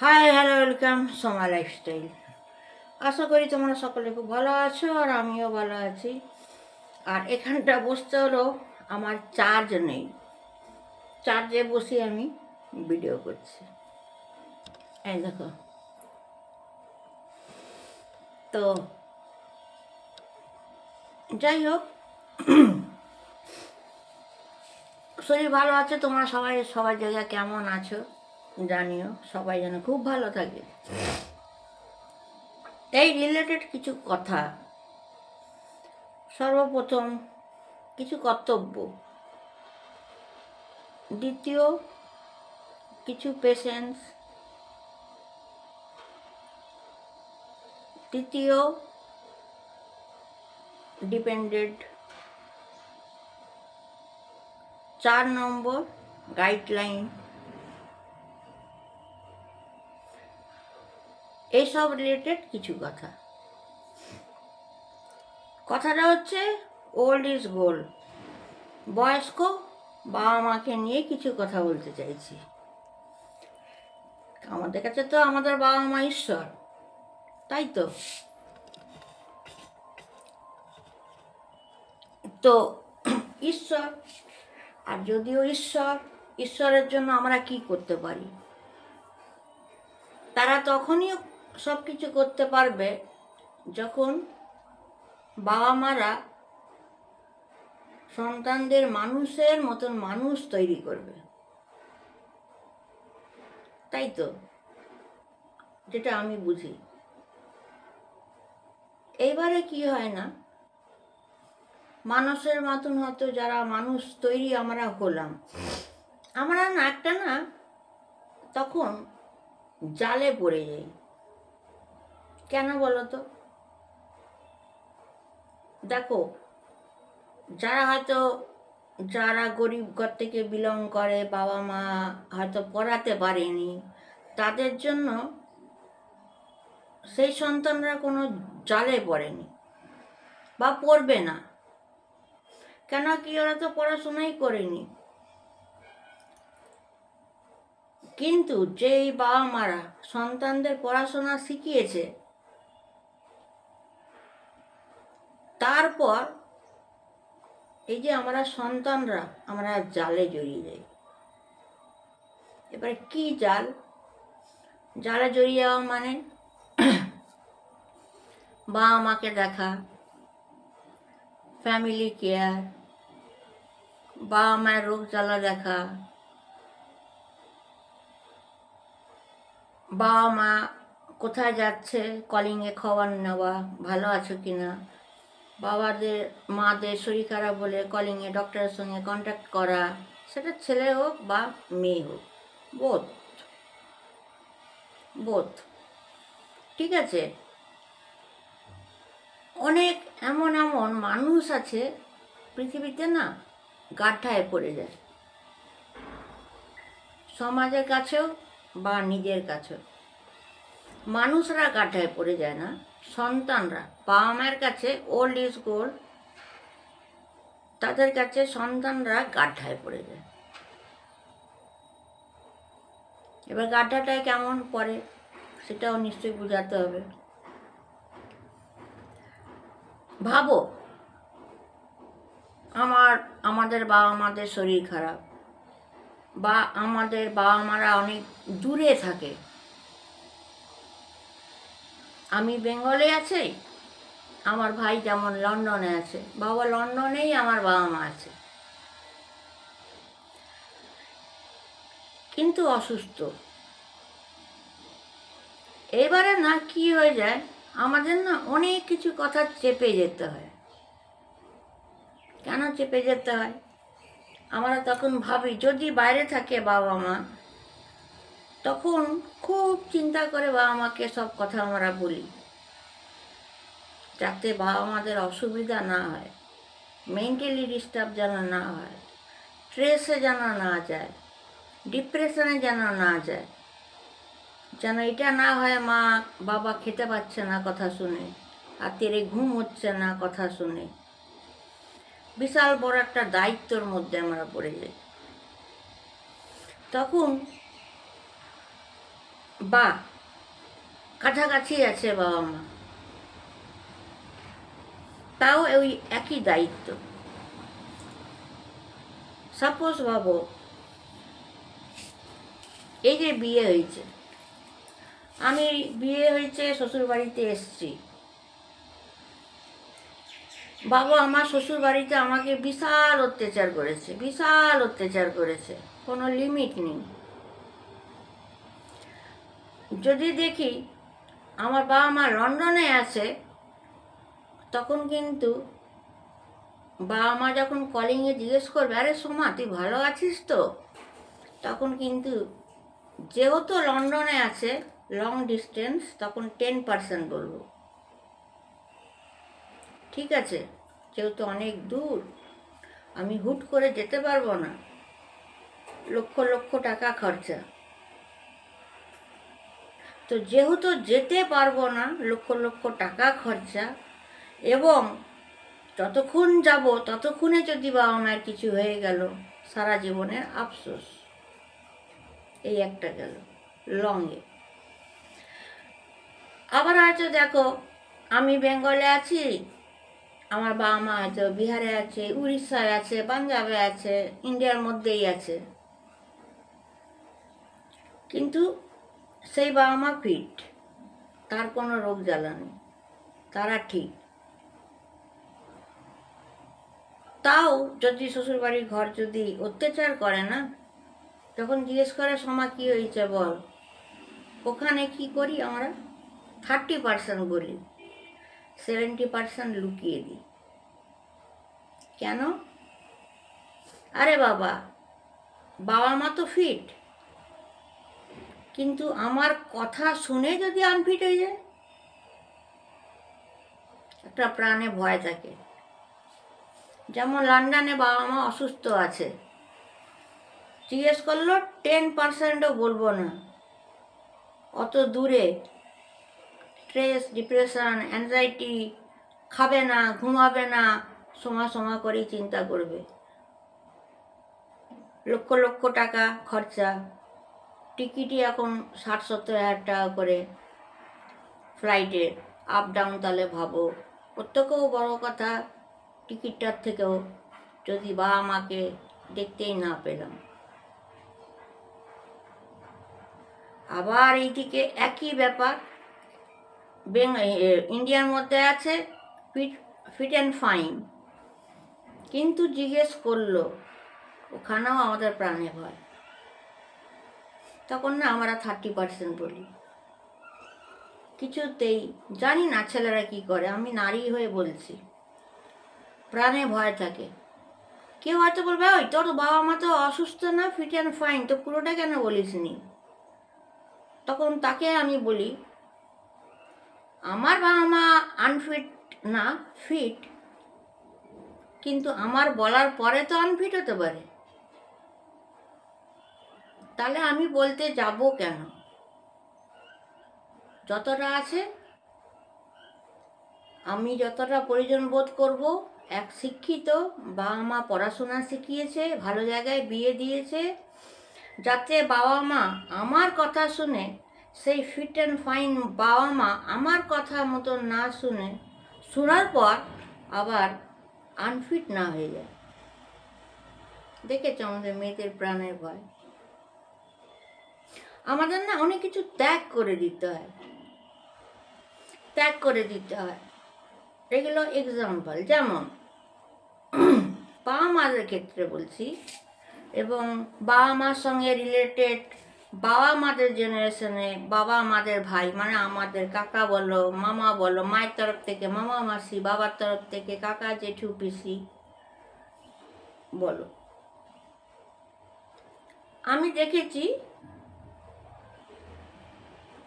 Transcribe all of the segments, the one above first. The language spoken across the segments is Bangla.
High hello welcome Soma lifestyle. আশা করি তোমরা সকলে খুব ভালো আছো আর আমিও ভালো আছি। আর এখানটা বসতে হলো, আমার চার্জ নেই, চার্জে বসে আমি ভিডিও করছি। এই দেখো, তো যাই হোক, শরীর ভালো আছে, তোমরা সবাই সবার জায়গায় কেমন আছো জানিও, সবাই যেন খুব ভালো থাকে। এই রিলেটেড কিছু কথা। সর্বপ্রথম কিছু কর্তব্য, দ্বিতীয় কিছু পেশেন্স, তৃতীয় ডিপেন্ডেন্ট, 4 নম্বর গাইডলাইন। এইসব রিলেটেড কিছু কথা। কথাটা হচ্ছে ওল্ড ইজ গোল্ড। বয়স্ক বাবা মাকে নিয়ে কিছু কথা বলতে চাইছি। আমাদের কাছে তো আমাদের বাবা মা ঈশ্বর, তাই তো। তো ঈশ্বর, আর যদিও ঈশ্বরের জন্য আমরা কি করতে পারি? তারা তখনই সব কিছু করতে পারবে যখন বাবা মারা সন্তানদের মানুষের মতন মানুষ তৈরি করবে, তাই তো, যেটা আমি বুঝি। এইবারে কি হয় না, মানুষের মতন হয়তো যারা মানুষ তৈরি আমরা হলাম, আমরা না একটা না তখন জালে পড়ে যাই। কেন বলো তো? দেখো, যারা গরিব ঘর থেকে বিলং করে, বাবা মা হয়তো পড়াতে পারেনি, তাদের জন্য সেই সন্তানরা কোনো জালে পড়েনি বা পড়বে না। কেন কি? ওরা তো পড়াশোনাই করেনি। কিন্তু যেই বাবা মারা সন্তানদের পড়াশোনা শিখিয়েছে, তারপর এই যে আমরা সন্তানরা আমরা জালে জড়িয়ে যাই। এবারে কি জাল? জালে জড়িয়ে যাওয়া মানে বাবা মাকে দেখা, ফ্যামিলি কেয়ার, বাবা মায়ের রোগ জ্বালা দেখা, বাবা মা কোথায় যাচ্ছে কলিংয়ে খবর নেওয়া, ভালো আছো কিনা, মাদের শরীর খারাপ বলে কলিংয়ে ডক্টরের সঙ্গে কন্ট্যাক্ট করা, সেটা ছেলে হোক বা মেয়ে হোক, বোধ বোধ ঠিক আছে। অনেক এমন এমন মানুষ আছে পৃথিবীতে না, গাড্ডায় পড়ে যায়, সমাজের কাছেও বা নিজের কাছেও। মানুষরা গাড্ডায় পড়ে যায় না, সন্তানরা বাবা মায়ের কাছে ওল্ড ইজ গোল্ড, তাদের কাছে সন্তানরা গাড্ডায় পড়ে যায়। এবার গাড্ডাটায় কেমন পড়ে সেটাও নিশ্চয়ই বোঝাতে হবে। ভাবো, আমাদের বাবা মাদের শরীর খারাপ, বা আমাদের বাবা মারা অনেক দূরে থাকে। আমি বেঙ্গলে আছি, আমার ভাই যেমন লন্ডনে আছে, বাবা লন্ডনেই আমার বাবা মা আছে, কিন্তু অসুস্থ। এবারে না কি হয়ে যায়, আমাদের না অনেক কিছু কথা চেপে যেতে হয়। কেন চেপে যেতে হয়? আমরা তখন ভাবি, যদি বাইরে থাকে বাবা মা, তখন খুব চিন্তা করে বাবা মাকে সব কথা আমরা বলি, যাতে বাবা মাদের অসুবিধা না হয়, মেন্টালি ডিস্টার্ব যেন না হয়, স্ট্রেসে যেন না যায়, ডিপ্রেশনে যেন না যায়, যেন এটা না হয় মা বাবা খেতে পাচ্ছে না কথা শুনে, রাত্রে ঘুম হচ্ছে না কথা শুনে। বিশাল বড় একটা দায়িত্বর মধ্যে আমরা পড়ে যাই। তখন বা কাছাকাছি আছে বাবা মা, তাও ওই একই দায়িত্ব। সাপোজ ভাবো এই যে বিয়ে হয়েছে, আমি বিয়ে হয়েছে শ্বশুরবাড়িতে এসছি, বাবা আমার শ্বশুরবাড়িতে আমাকে বিশাল অত্যাচার করেছে, বিশাল অত্যাচার করেছে, কোনো লিমিট নেই। যদি দেখি আমার বাবা মা লন্ডনে আছে, তখন কিন্তু বাবা মা যখন কলিংয়ে জিজ্ঞেস করবে, আরে সোমা তুই ভালো আছিস তো, তখন কিন্তু যেহেতু লন্ডনে আছে লং ডিস্টেন্স, তখন 10% বলবো, ঠিক আছে, যেহেতু অনেক দূর, আমি হুট করে যেতে পারবো না, লক্ষ লক্ষ টাকা খরচা, তো যেহেতু যেতে পারবো না, লক্ষ লক্ষ টাকা খরচা, এবং যতক্ষণ যাব ততক্ষণে যদি বাবা মায়ের কিছু হয়ে গেল, সারা জীবনের আফসোস। এই একটা গেল লংয়ে। আবার হয়তো দেখো আমি বেঙ্গলে আছি, আমার বাবা মা হয়তো বিহারে আছে, উড়িষ্যায় আছে, পাঞ্জাবে আছে, ইন্ডিয়ার মধ্যেই আছে, কিন্তু সেই বাবা মা ফিট, তার কোনো রোগ জ্বালা নেই, তারা ঠিক। তাও যদি শ্বশুরবাড়ির ঘর যদি অত্যাচার করে না, তখন জিজ্ঞেস করে সোমা কী হয়েছে বল, ওখানে কি করি আমরা 30% বলি, 70% লুকিয়ে দিই। কেন? আরে বাবা, বাবা মা তো ফিট, কিন্তু আমার কথা শুনে যদি আনফিট হয়ে যায়, একটা প্রাণে ভয় থাকে। যেমন লন্ডনে বাবা মা অসুস্থ আছে, জিজ্ঞেস করলো 10%ও বলবো না, অত দূরে, স্ট্রেস, ডিপ্রেশন, অ্যাংজাইটি, খাবে না, ঘুমাবে না, সময় সময় করেই চিন্তা করবে, লক্ষ লক্ষ টাকা খরচা, টিকিটই এখন 60-70 হাজার টাকা করে ফ্লাইটের, আপ ডাউন, তাহলে ভাবো, ওর থেকেও বড় কথা টিকিটটার থেকেও যদি বাবা মাকে দেখতেই না পেলাম। আবার এইদিকে একই ব্যাপার, ইন্ডিয়ার মধ্যে আছে ফিট অ্যান্ড ফাইন, কিন্তু জিজ্ঞেস করলো, ওখানেও আমাদের প্রাণে ভয়, তখন না আমরা 30% বলি। কিছুতেই জানি না ছেলেরা কি করে, আমি নারী হয়ে বলছি, প্রাণে ভয় থাকে। কেউ হয়তো বলবে, ওই তোর বাবা মা তো অসুস্থ না, ফিট অ্যান্ড ফাইন, তো পুরোটা কেন বলিস নি? তখন তাকে আমি বলি, আমার বাবা মা আনফিট না, ফিট, কিন্তু আমার বলার পরে তো আনফিট হতে পারে, তাহলে আমি বলতে যাব কেন? যতটা আছে, আমি যতটা প্রয়োজন বোধ করব, এক শিক্ষিত বাবা মা পড়াশোনা শিখিয়েছে, ভালো জায়গায় বিয়ে দিয়েছে, যাতে বাবা মা আমার কথা শুনে, সেই ফিট অ্যান্ড ফাইন বাবা মা আমার কথা মতো না শুনে, শোনার পর আবার আনফিট না হয়ে যায়। দেখেছ আমাদের মেয়েদের প্রাণের ভয়। আমাদের না অনেক কিছু ত্যাগ করে দিতে হয়, ত্যাগ করে দিতে হয়। এগুলো এক্সাম্পল, যেমন বাবা মাদের ক্ষেত্রে বলছি, এবং বাবা মার সঙ্গে রিলেটেড বাবা মাদের জেনারেশনে, বাবা মাদের ভাই, মানে আমাদের কাকা বলো, মামা বলো, মায়ের তরফ থেকে মামা মাসি, বাবার তরফ থেকে কাকা জেঠু পিসি বলো, আমি দেখেছি,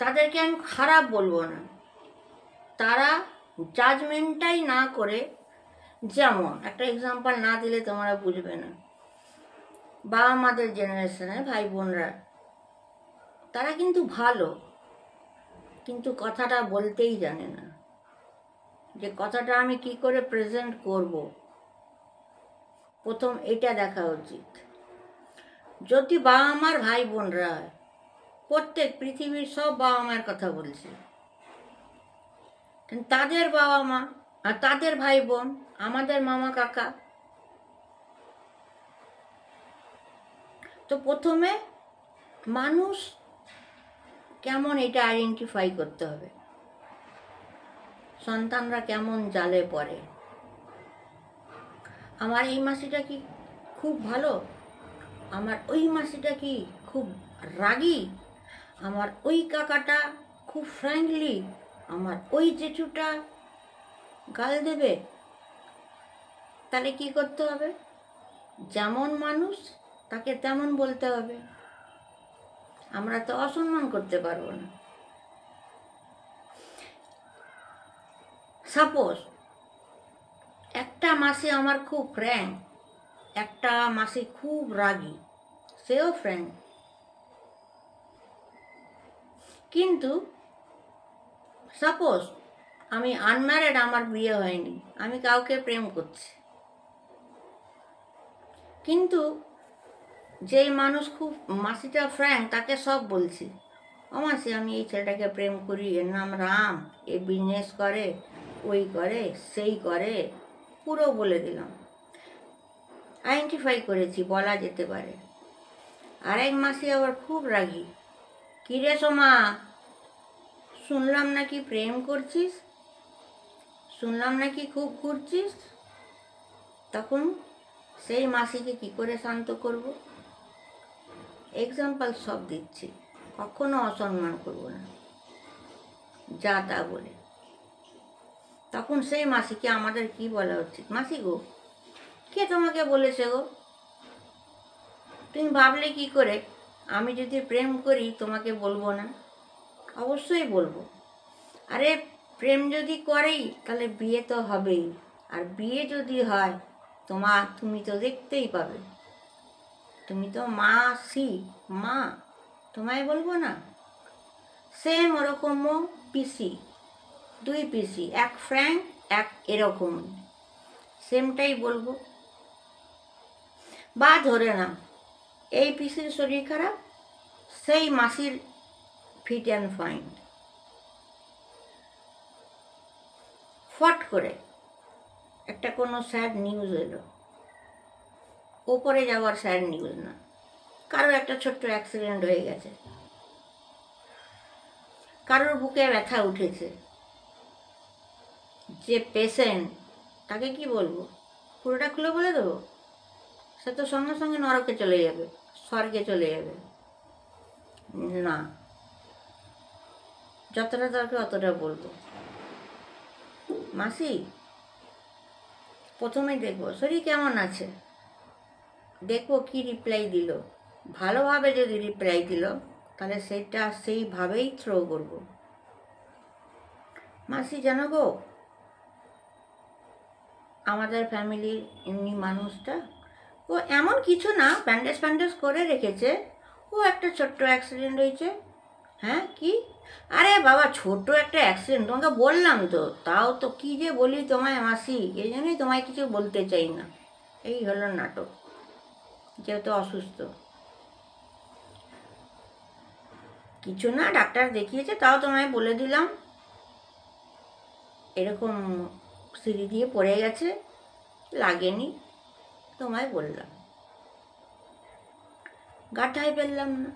তাদেরকে আমি খারাপ বলবো না, তারা জাজমেন্টটাই না করে, যেমন একটা এক্সাম্পল না দিলে তোমরা বুঝবে না, বাবা মাদের জেনারেশনে ভাই বোনরা, তারা কিন্তু ভালো, কিন্তু কথাটা বলতেই জানে না, যে কথাটা আমি কি করে প্রেজেন্ট করব। প্রথম এটা দেখা উচিত। যদি বাবা মার ভাই বোনরা হয়, প্রত্যেক পৃথিবীর সব বাবা মায়ের কথা বলছি, তাদের বাবা মা আর তাদের ভাই বোন, আমাদের মামা কাকা। তো প্রথমে মানুষ কেমন এটা আইডেন্টিফাই করতে হবে, সন্তানরা কেমন জালে পড়ে। আমার এই মাসিটা কি খুব ভালো, আমার ওই মাসিটা কি খুব রাগী, আমার ওই কাকাটা খুব ফ্র্যাঙ্কলি, আমার ওই জেঠুটা গাল দেবে। তাহলে কি করতে হবে? যেমন মানুষ তাকে তেমন বলতে হবে। আমরা তো অসম্মান করতে পারবো না। সাপোজ একটা মাসি আমার খুব ফ্র্যাঙ্ক, একটা মাসি খুব রাগী, সেও ফ্র্যাঙ্ক, কিন্তু সাপোজ আমি আনম্যারিড, আমার বিয়ে হয়নি, আমি কাউকে প্রেম করছি, কিন্তু যেই মানুষ খুব মাসিটা ফ্র্যাঙ্ক তাকে সব বলছি, ও মাসি আমি এই ছেলেটাকে প্রেম করি, এর নাম রাম, এ বিজনেস করে, ওই করে, সেই করে, পুরো বলে দিলাম, আইডেন্টিফাই করেছি, বলা যেতে পারে। আরেক মাসি আবার খুব রাগী, কী রে সোমা, শুনলাম নাকি প্রেম করছিস, শুনলাম নাকি খুব ঘুরছিস। তখন সেই মাসিকে কি করে শান্ত করব? এক্সাম্পল সব দিচ্ছি, কখনো অসম্মান করব না যা তা বলে। তখন সেই মাসিকে আমাদের কি বলা উচিত? মাসি গো, কে তোমাকে বলেছে গো? তুমি ভাবলে কি করে আমি যদি প্রেম করি তোমাকে বলবো না? অবশ্যই বলবো। আরে প্রেম যদি করেই তাহলে বিয়ে তো হবেই, আর বিয়ে যদি হয় তুমি তো দেখতেই পাবে, তুমি তো মাসি, মা, তোমায় বলবো না? সেম ওরকমও পিসি, দুই পিসি, এক ফ্র্যাঙ্ক এক এরকম, সেমটাই বলবো। বা ধরে না এই পিসির শরীর খারাপ, সেই মাসির ফিট অ্যান্ড ফাইন, ফট করে একটা কোনো স্যাড নিউজ এলো, ওপরে যাওয়ার স্যাড নিউজ না, কারোর একটা ছোট্ট অ্যাক্সিডেন্ট হয়ে গেছে, কারোর বুকে ব্যথা উঠেছে, যে পেশেন্ট তাকে কি বলবো? পুরোটা খুলে বলে দেবো? সে তো সঙ্গে সঙ্গে নরকে চলে যাবে, স্বর্গে চলে যাবে না। যতটা দরকার অতটা বলবো। মাসি প্রথমেই দেখবো শরীর কেমন আছে, দেখবো কি রিপ্লাই দিল। ভালোভাবে যদি রিপ্লাই দিল তাহলে সেটা সেইভাবেই থ্রো করব। মাসি জানো গো, আমাদের ফ্যামিলির এমনি মানুষটা, ও এমন কিছু না, ব্যান্ডেজ ফ্যান্ডেজ করে রেখেছে, ও একটা ছোট্ট অ্যাক্সিডেন্ট হয়েছে। হ্যাঁ কি? আরে বাবা ছোট একটা অ্যাক্সিডেন্ট, তোমাকে বললাম তো, তাও তো কী যে বলি তোমায় মাসি, এই জন্যই তোমায় কিছু বলতে চাই না। এই হলো নাটক, যেহেতু অসুস্থ, কিছু না, ডাক্তার দেখিয়েছে, তাও তোমায় বলে দিলাম, এরকম সিঁড়ি দিয়ে পড়ে গেছে, লাগেনি, তোমায় বললাম, গাঠায় ফেললাম না।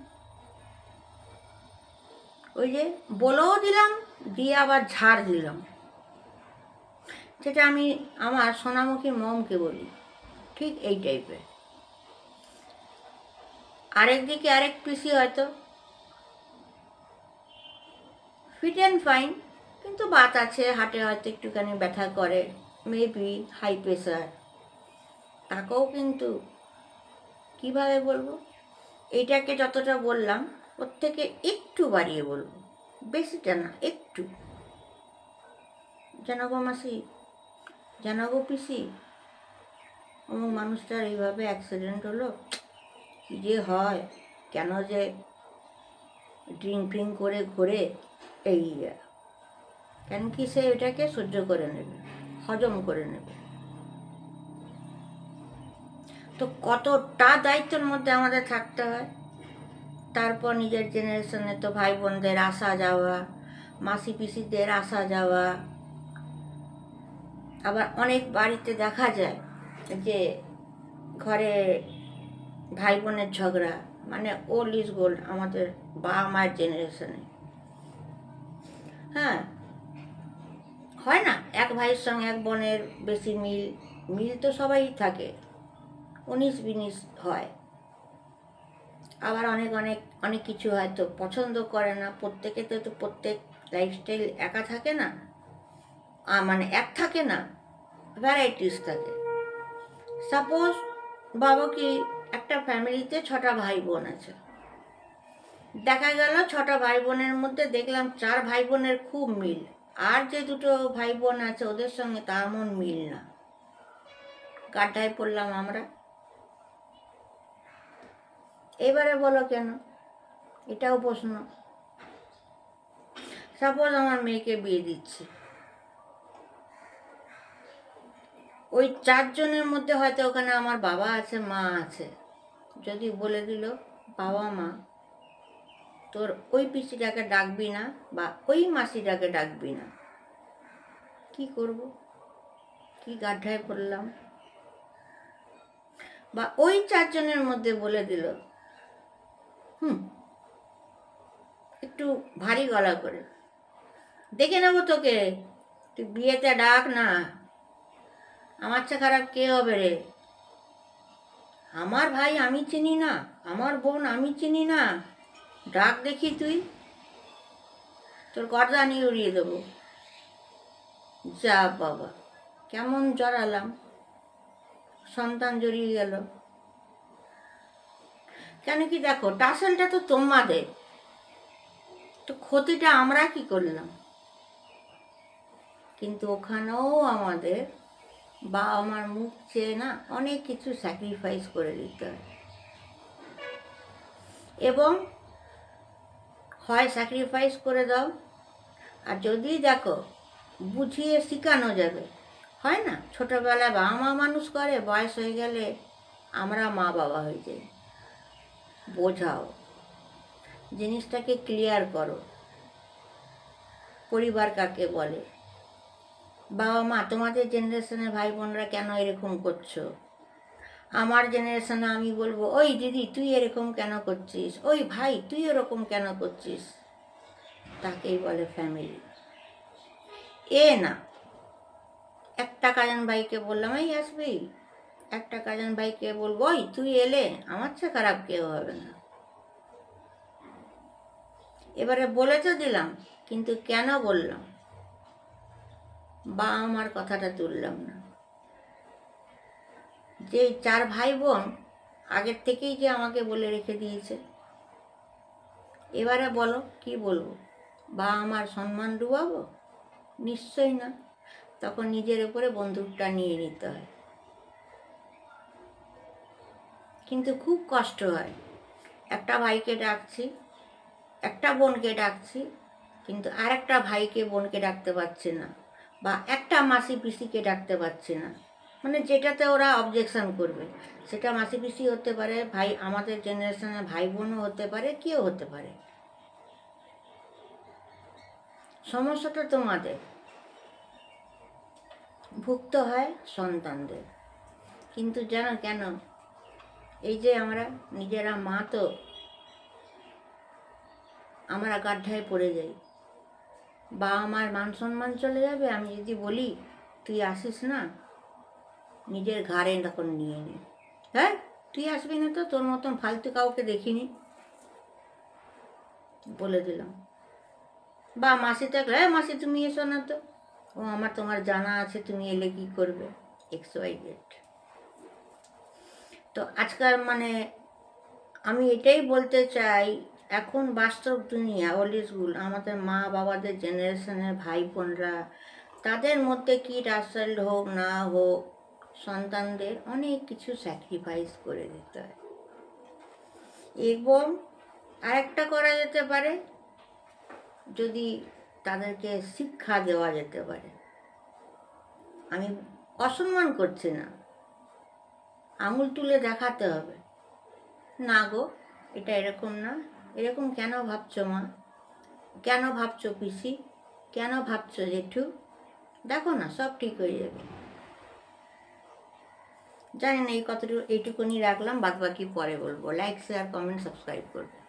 ওই যে বলেও দিলাম, দিয়ে আবার ঝাড় দিলাম, যেটা আমি আমার সোনামুখী মমকে বলি, ঠিক এই টাইপের। আরেকদিকে আরেক পিসি হয়তো ফিট অ্যান্ড ফাইন, কিন্তু বাত আছে, হাটে হয়তো একটুখানি ব্যথা করে, মেবি হাই প্রেশার, তাকেও কিন্তু কিভাবে বলবো? এইটাকে যতটা বললাম ওর থেকে একটু বাড়িয়ে বলবো, বেশিটা না, একটু। জানো গো মাসি, জানো গো পিসি, অমুক মানুষটার এইভাবে অ্যাক্সিডেন্ট হলো, কী যে হয়, কেন যে ড্রিঙ্ক ফ্রিঙ্ক করে ঘোরে, এই কেন কি সে এটাকে সহ্য করে নেবে, হজম করে নেবে। তো কতটা দায়িত্বের মধ্যে আমাদের থাকতে হয়। তারপর নিজের জেনারেশনে তো ভাই বোনদের আসা যাওয়া, মাসি পিসিদের আসা যাওয়া। আবার অনেক বাড়িতে দেখা যায় যে ঘরে ভাই বোনের ঝগড়া, মানে ওল্ড ইজ গোল্ড, আমাদের বাবা মায়ের জেনারেশনে। হ্যাঁ, হয় না এক ভাইয়ের সঙ্গে এক বোনের বেশি মিল তো সবাই থাকে, 19-20 হয়। আবার অনেক অনেক অনেক কিছু হয়তো পছন্দ করে না, প্রত্যেকে তো প্রত্যেক লাইফস্টাইল একা থাকে না, মানে এক থাকে না, ভ্যারাইটিস থাকে। সাপোজ বাবা কি একটা ফ্যামিলিতে 6টা ভাই বোন আছে, দেখা গেল 6টা ভাই বোনের মধ্যে দেখলাম 4 ভাই বোনের খুব মিল, আর যে 2টো ভাই বোন আছে ওদের সঙ্গে তেমন মিল না। গাড্ডায় পড়লাম আমরা। এবারে বলো কেন? এটাও প্রশ্ন। সাপোজ আমার মেয়েকে বিয়ে দিচ্ছি, ওই 4 জনের মধ্যে হয়তো ওখানে আমার বাবা আছে, মা আছে। যদি বলে দিল বাবা মা তোর ওই পিসিটাকে ডাকবি না বা ওই মাসিটাকে ডাকবি না, কি করব? কি গাড্ডায় পড়লাম। বা ওই 4 জনের মধ্যে বলে দিল একটু ভারী গলা করে, দেখে নেবো তোকে, তুই বিয়েতে ডাক না, আমার চেয়ে খারাপ কে হবে রে? আমার ভাই আমি চিনি না, আমার বোন আমি চিনি না, ডাক দেখি তুই, তোর গর্দানি উড়িয়ে দেবো। যা বাবা, কেমন জড়ালাম, সন্তান জড়িয়ে গেল। কেন কি দেখো, টাসেলটা তো তোমাদের, তো ক্ষতিটা আমরা কি করলাম? কিন্তু ওখানেও আমাদের বাবা মার মুখ চেয়ে না অনেক কিছু স্যাক্রিফাইস করে দিতে হয়। এবং হয় স্যাক্রিফাইস করে দাও, আর যদি দেখো বুঝিয়ে শেখানো যাবে, হয় না ছোটোবেলায় বাবা মা মানুষ করে, বয়স হয়ে গেলে আমরা মা বাবা হয়ে যাই। বোঝাও, জিনিসটাকে ক্লিয়ার করো, পরিবার কাকে বলে। বাবা মা তোমাদের জেনারেশনের ভাই বোনরা কেন এরকম করছো? আমার জেনারেশনে আমি বলবো ওই দিদি তুই এরকম কেন করছিস, ওই ভাই তুই এরকম কেন করছিস, তাকেই বলে ফ্যামিলি। এ না একটা কাজিন ভাইকে বললাম এই আসবি, একটা কাজিন ভাইকে বলবো ওই তুই এলে, আমার চেয়ে খারাপ কেউ হবে না। এবারে বলে তো দিলাম, কিন্তু কেন বললাম? বা আমার কথাটা তুললাম না। যে 4 ভাই বোন আগের থেকেই যে আমাকে বলে রেখে দিয়েছে, এবারে বলো কি বলবো? বা আমার সম্মান ডুবাবো? নিশ্চয়ই না। তখন নিজের উপরে বন্দুকটা নিয়ে নিতে হয়। কিন্তু খুব কষ্ট হয়, একটা ভাইকে ডাকছি, একটা বোনকে ডাকছি, কিন্তু আর একটা ভাইকে বোনকে ডাকতে পারছে না, বা একটা মাসি পিসিকে ডাকতে পারছে না। মানে যেটাতে ওরা অবজেকশন করবে, সেটা মাসি পিসি হতে পারে, ভাই আমাদের জেনারেশনের ভাই বোনও হতে পারে, কেউ হতে পারে। সমস্যাটা তোমাদের, ভুগতে হয় সন্তানদের। কিন্তু জানো কেন? এই যে আমরা নিজেরা মা, তো আমরা গাড্ডায় পড়ে যাই। বাবা মার মান সম্মান চলে যাবে আমি যদি বলি তুই আসিস না, নিজের ঘাড়ে তখন নিয়ে নি, হ্যাঁ তুই আসবি না তো, তোর মতন ফালতু কাউকে দেখিনি, বলে দিলাম। বা মাসি থাকলে হ্যাঁ মাসি তুমি এসো না তো, ও আমার তোমার জানা আছে তুমি এলে কি করবে, XYZ। তো আজকাল মানে আমি এটাই বলতে চাই, এখন বাস্তব দুনিয়া ওল্ড ইজ গোল্ড, আমাদের মা বাবাদের জেনারেশনের ভাই বোনরা, তাদের মধ্যে কি টাসেল হোক না হোক, সন্তানদের অনেক কিছু স্যাক্রিফাইস করে দিতে হয়। এবং আরেকটা করা যেতে পারে, যদি তাদেরকে শিক্ষা দেওয়া যেতে পারে। আমি অসম্মান করছি না, আঙুল তুলে দেখাতে হবে, না গো এটা এরকম না, এরকম কেন ভাবছো মা, কেন ভাবছো পিসি, কেন ভাবছো জেঠু? দেখো না, সব ঠিক হয়ে যাবে। জানি না, এইটুকুনি রাখলাম, বাদ বাকি পরে বলবো। লাইক, শেয়ার, কমেন্ট, সাবস্ক্রাইব করবে।